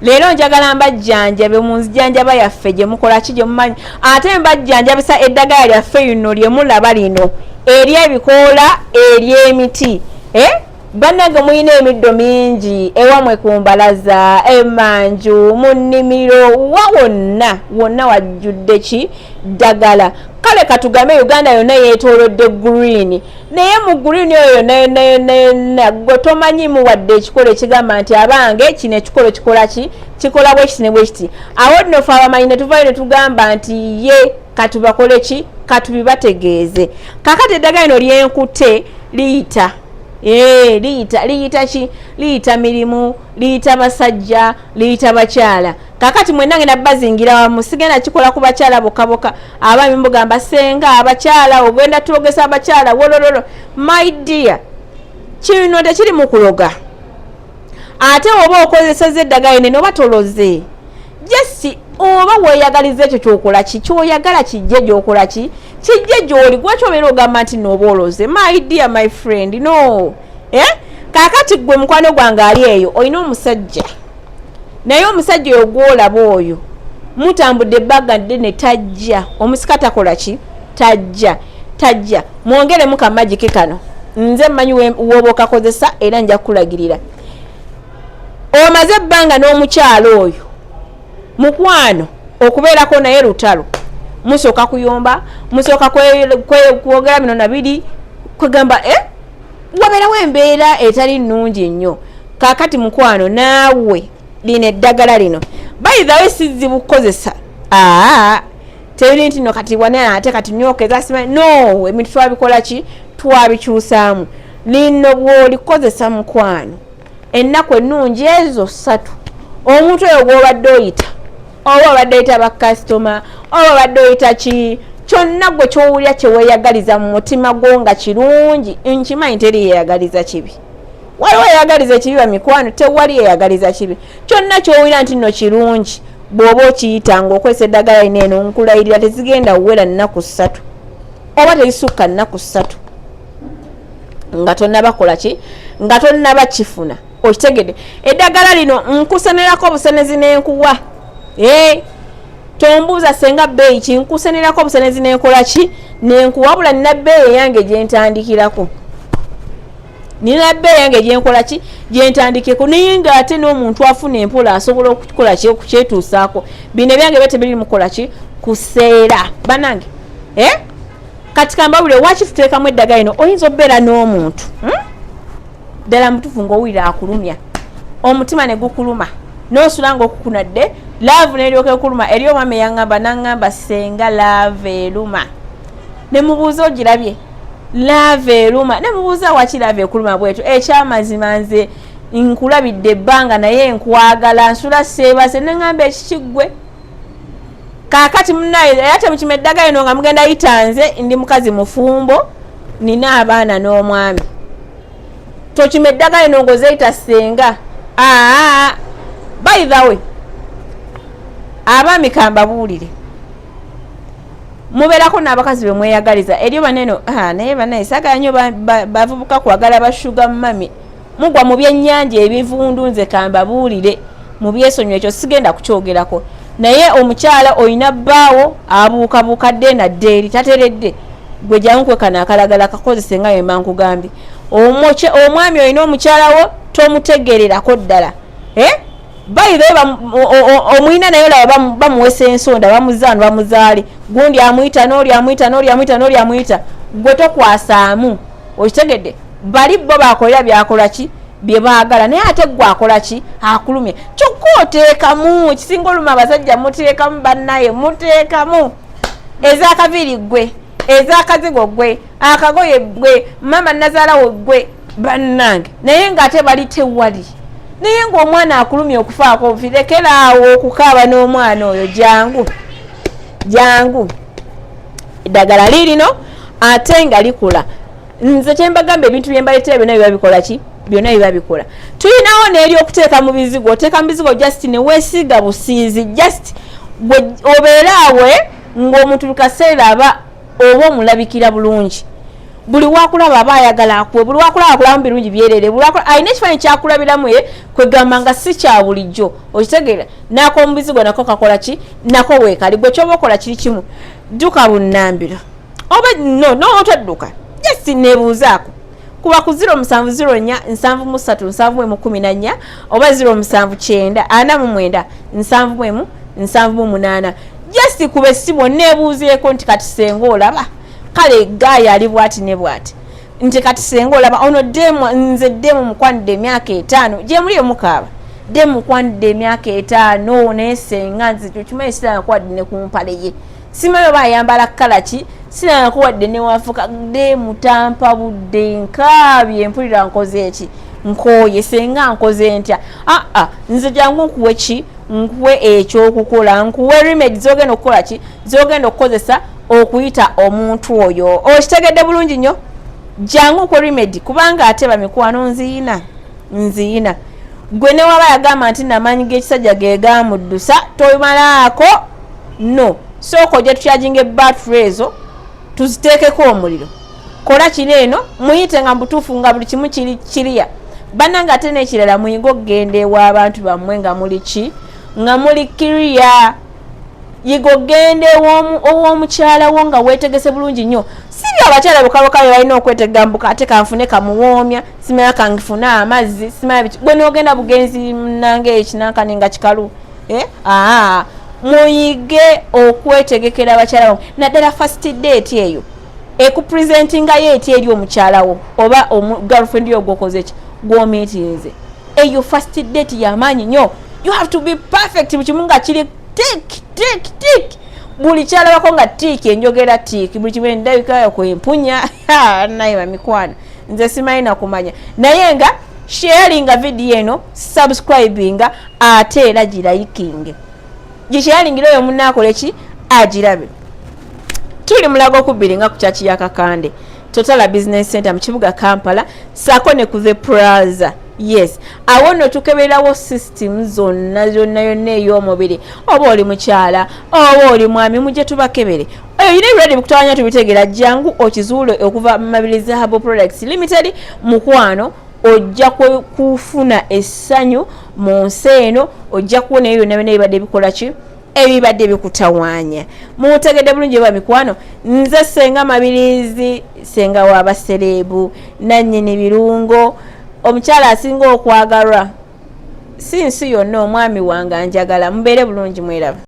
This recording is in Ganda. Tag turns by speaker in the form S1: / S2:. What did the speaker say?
S1: Leero njagala mbajjanjabe mu nzijanjaba yaffe gye mukola ki gye mumanyi ate mbajjanjabisa eddagala lyaffe lino lye mulaba lino ery'ebikoola ery'emiti bannange muyina emiddo mingi ewamwe ku mbalaza emanju mu nnimiro wonna wajjudde ki ddagala kale katugambe Uganda yonna yeetoolodde green naye mu green oyo yonna gwe tomanyimu wadde ekikolo ekigamba nti abange kino ekikolo kikola ki kikola bwe kiti ne bwe kiti awo nno fe abamanyi ne tuvaayo ne tugamba nti ye katubakole ki katubibategeeze kakati eddagala lino lyenkutte liyita liyita ki liyita mirimu liyita basajja liyita bakyala kakati mwenange nabbazingira wamu sigenda kikola ku bakyala bokaboka abaami mugamba senga abakyala ogenda tulogesa abakyala wolololo my dear kino tekiri mu kuloga ate oba okozeseza eddagala lino oba toloze jesi oba weeyagaliza ekyo kyokola ki kyoyagala kijje gy'okola ki kijje gy'oli gwekyo obeera ogamba nti nooba oloze my dear my friend no kakati gwe mukwano gwange ali eyo olina omusajja naye omusajja oyo gwolaba oyo mutambudde ebbaga ddene tajja omusika takola ki tajja mwongeremu kamagiki kano nze mmanyi wooba okakozesa era nja kukulagirira omaze ebbanga n'omukyalo oyo mukwano okubeerako naye lutalo musooka kuyomba musooka kwogera bino nabiri kwegamba wabeerawo embeera etali nnungi nnyo kakati mukwano naawe lino eddagala lino bayithawe sizibu kukozesa tebiri nti no kati wane ate kati nyokeza sima no ebintu twabikola ki twabikyusaamu lino bw'olikozesa mukwano ennaku ennungi ezo 3 omuntu oyo gw'obadde oyita oba obadde oyita bakasitoma oba obadde oyita ki kyonna gwe kyowulira kyeweeyagaliza mu mutima gwo nga kirungi nkimanyi teri yeeyagaliza kibi waliwo yeeyagaliza ekibi bamikwano tewali yeeyagaliza kibi kyonna kyowulira nti nno kirungi bw'oba okiyitanga okozesa eddagala lino eno nkulayirira tezigenda wuwera nnaku 3 oba terisukka nnaku 3 nga tonnabakola ki nga tonnabakifuna okitegedde eddagala lino nkusenerako obusenezi n'enkuwa tombuuza senga bbeeyi kinkusenerako obusenezi n'enkola ki n'enkuwa wabula nina bbeeyi eyange gyentandikirako nina bbeeyi yange gyenkola ki gyentandikeko naye ng'ate n'omuntu afuna empola asobola okukola ki okukyetuusaako bino ebyange bete biri mukola ki kuseera banange kati kambawulire waki tuteekamu eddagala lino oyinza obbeera n'omuntu ddala mutufu ng'owulira akulumya omutima ne gukuluma n'osula ng'okukunadde laavu n'eryoka ekuluma eri omwami yaŋŋamba n'aŋŋamba senga laava eruma ne mubuuza ogirabye laava eruma ne mubuuza waki laava ekuluma bwetyo ekyamazima nze nkulabidde ebbanga naye nkwagala nsula seebase ne ŋŋamba ekikiggwe kaakati munnaye era temukima eddagala lino nga mugenda yitanze ndi mukazi mufumbo nina abaana n'omwami tokima eddagala lino ng'ozeyita senga by the way abaami kambabuulire mubeerako n'abakazi be mweyagaliza eryo baneno naye banaye saagala nnyo bavubuka kwagala bashuga mami mugwa mu byennyanja ebivundu nze kambabuulire mu byesonyiwa ekyo sigenda kukyogerako naye omukyala olina bbaawo abuukabuukadde nadde eri tateredde gwe jangu kwekana akalagala kakozese nga yemba nkugambye omwami olina omukyala wo tomutegererako ddala bayire omwina naye olaba bamuwesa ensonda bamuzaano bamuzaale gundi amuyita n'oli amuyita n'oli amuyita n'oli amuyita gwe tokwasaamu okitegedde bali bo bakolera byakola ki bye baagala naye ate gwe akola ki akulumya kyokka oteekamu kisinga oluma abasajja muteekamu bannaye muteekamu ez'akaviiri ggwe ez'akazigo ggwe akagoye ggwe mama nazaalawo ggwe bannange naye ng'ate bali tewali naye ng'omwana akulumya okufaako ofirekeraawo okukaaba n'omwana oyo jangu eddagala liirino ate nga likula nze kyembagamba ebintu byembaleetera byonna biba bikola ki byonna biba bikola tulinawo n'eri okuteeka mu bizigo oteeka mu bizigo just ne weesiiga busiizi just obeeraawe ng'omuntu lukaseera aba oba omulabikira bulungi buli wakulaba aba ayagala akuwe buli wakulaba akulamu birungi byerere alina ekifaananyi kyakulabiramu ye kwegamba nga si kya bulijjo okitegeera nako mubizigo nako kakola ki nako weekali gwe kyoba okola kiri kimu dduka bunnambiro oba no otadduka yes nebuuzaako kuba ku 0704 oba 0794 just kuba essimu nebuuzeeko nti kati senga olaba kale gaaya ali bwati ne bwati nti kati senga olaba ono nze demu mukwanidde emyaka 5 gye muli omukaaba demu mukwanidde emyaka 5 naye senga nze kimanyi siranga kuwadde ne ku mpale ye simanyi oba ayambala kala ki siranga kuwadde ne wafuka demu tampa budde nkaabye mpulira nkoze eki nkooye senga nkoze ntya nze jangu nkuwe ki nkuwe ekyokukola nkuwe remedy zogenda okukola ki zogenda okukozesa okuyita omuntu oyo okitegedde bulungi nnyo jangu ku remedy kubanga ate bamikwano nziina gwe ne waba yagamba nti namanyi g'ekisajja gegamuddusa tomalaako no sooka ojja tukyajinga battery ezo tuziteekeko omuliro kola kino eno muyite nga mbutuufu nga buli kimu kiriya bannanga ate n'ekirala muyiga okugenda ew'abantu bammwe nga muli ki nga muli kiriya yiga ogende ow'omukyala wo nga weetegese bulungi nnyo siri abakyala bukabukabwe balina okwetegambuka ate kanfune kamuwoomya simanya kangifune amazzi simanya biki gwe n'ogenda bugenzi nange ekinankani nga kikalu muyige okwetegekera abakyala bo naddala first date eyo ekupresentinga yo eti eri omukyala wo oba girlfriend yo gwokoze eki gwomeetinze eyo first date yamaanyi nnyo you have to be perfect bukimu nga kiri tik buli kyalabako nga tik enjogera tik buli kimu endabika yo kwempunya naye bamikwano nze simanyi nakumanya naye nga sharinga video eno subscribinga ate era girayikinge gisharingira oyo munaakola eki agirabe tuli mulago okubiri nga ku kyaki ya Kakande Total Business Center mu kibuga Kampala sako ne ku the Plaza yes awo no tukeberawo system zonna ey'omubiri oba oli mukyala oba oli mwami mujje tubakebere eyo yine ready bukutawanya tubitegera jangu okizuulo okuva Mabilizi Herbal Products Limited mukwano ojja kufuna essanyu mu nsi eno ojja kuwona ebyo byonna ebibadde bikola ki ebibadde bikutawanya mutegedde bulungi bwa mikwano nze senga Mabilizi senga w'abaserebu nannyini birungo omukyala asinga okwagalwa si nsi yonna omwami wange anjagala mubeere bulungi mweraba